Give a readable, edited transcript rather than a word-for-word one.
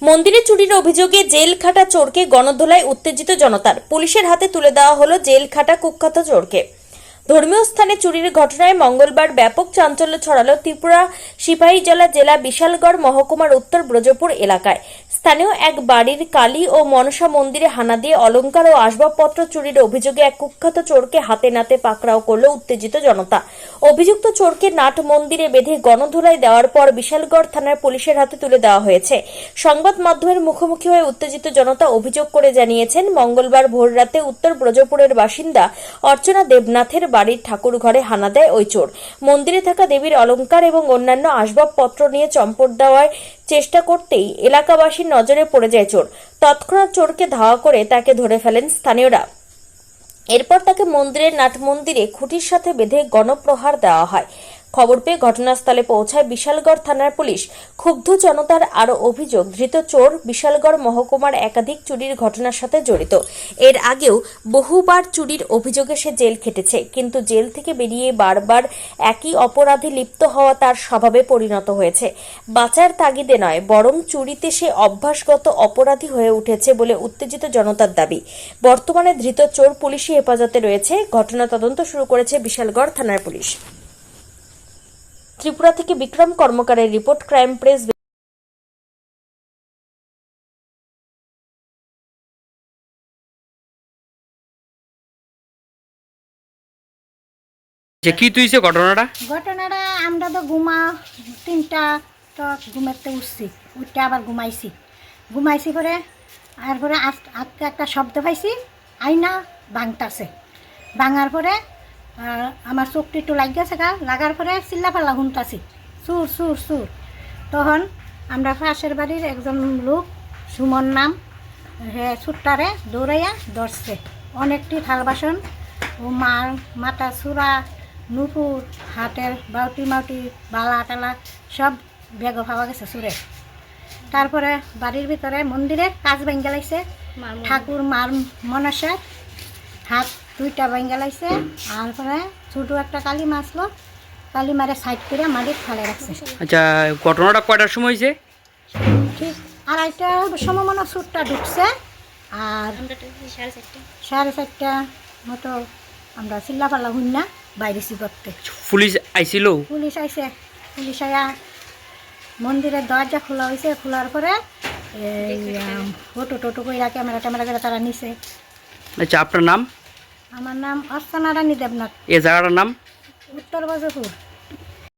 মন্দিরে চুরির অভিযোগে জেল খাটা চোরকে গণধোলায় উত্তেজিত জনতার। পুলিশের হাতে তুলে দেওয়া হলো জেল খাটা কুখ্যাত চোরকে। ধর্মীয় স্থানে চুরির ঘটনায় মঙ্গলবার ব্যাপক চাঞ্চল্য ছড়ালো ত্রিপুরা সিপাহীজলা জেলা বিশালগড় মহকুমার উত্তর ব্রজপুর এলাকায়। স্থানীয় এক বাড়ির কালী ও মনসা মন্দিরে হানা দিয়ে অলংকার ও আসবাবপত্র চুরির অভিযোগে এক কুখ্যাত চোরকে হাতে নাতে পাকড়াও করল উত্তেজিত জনতা। অভিযুক্ত চোরকে নাট মন্দিরে বেঁধে গণধোলাই দেওয়ার পর বিশালগড় থানার পুলিশের হাতে তুলে দেওয়া হয়েছে। সংবাদ মাধ্যমের মুখোমুখি হয়ে উত্তেজিত জনতা অভিযোগ করে জানিয়েছেন, মঙ্গলবার ভোররাতে উত্তর ব্রজপুরের বাসিন্দা অর্চনা দেবনাথের বাড়ির ঠাকুর ঘরে হানা দেয় ওই চোর। মন্দিরে থাকা দেবীর অলংকার এবং অন্যান্য আসবাবপত্র নিয়ে চম্পট দেওয়ার চেষ্টা করতেই এলাকাবাসীর নজরে পড়ে যায় চোর। তৎক্ষণাৎ চোরকে ধাওয়া করে তাকে ধরে ফেলেন স্থানীয়রা। এরপর তাকে মন্দিরের নাট মন্দিরে খুঁটির সাথে বেঁধে গণপ্রহার দেওয়া হয়। খবর পেয়ে ঘটনাস্থলে পৌঁছায় বিশালগড় থানার পুলিশ। ক্ষুব্ধ জনতার আরও অভিযোগ, ধৃত চোর বিশালগড় মহকুমার একাধিক চুরির ঘটনার সাথে জড়িত। এর আগেও বহুবার চুরির অভিযোগে সে জেল খেটেছে, কিন্তু জেল থেকে বেরিয়ে বারবার একই অপরাধে লিপ্ত হওয়া তার স্বভাবে পরিণত হয়েছে। বাঁচার তাগিদে নয়, বরং চুরিতে সে অভ্যাসগত অপরাধী হয়ে উঠেছে বলে উত্তেজিত জনতার দাবি। বর্তমানে ধৃত চোর পুলিশি হেফাজতে রয়েছে। ঘটনা তদন্ত শুরু করেছে বিশালগড় থানার পুলিশ। ত্রিপুরা থেকে বিক্রম কর্মকারের রিপোর্ট, ক্রাইম প্রেস। যে কি তুইছে ঘটনাটা? ঘটনাটা আমরা তো তিনটা তো ঘুমাতে উঠছি, উঠতে আবার ঘুমাইছি পরে আর পরে আজকে একটা শব্দ পাইছি, আয়না ভাঙতাছে। ভাঙার পরে আমার চোখটি একটু লাগিয়েছে লাগার পরে চিল্লাপাল্লা শুনতাছি, সুর সুর সুর। তখন আমরা পাশের বাড়ির একজন লোক, সুমন নাম, ছুট্টারে দৌড়াইয়া ধরছে। অনেকটি থাল বাসন ও মাথা চূড়া, নুপুর, হাতের বাউটি মাউটি, বালা টালা সব বেগ পাওয়া গেছে চুরে। তারপরে বাড়ির ভিতরে মন্দিরের কাজ ভেঙে লাইছে, ঠাকুর মার মনসার হাত দুইটা ভেঙে লাইছে। আর পরে ছোটো একটা কালী মাছলো, কালী মারে সাইড করে মাটির ফালে রাখছে। আচ্ছা, ঘটনাটা কয়টার সময় হয়েছে? ঠিক 2:30 সময় মনে সুরটা ঢুকছে। আর 4:30 মতো আমরা চিল্লাপাল্লা শুন না বাইরেছি করতে। পুলিশ আইছিল? পুলিশ আইছে। পুলিশ আয়া মন্দিরের দরজা খোলা হয়েছে, খোলার পরে ফটো টোটো কইরা ক্যামেরা করে তারা নিছে। আচ্ছা, আপনার নাম? আমার নাম অর্চনা রানী দেবনাথ। এ জায়গাটার নাম? উত্তর ব্রজপুর।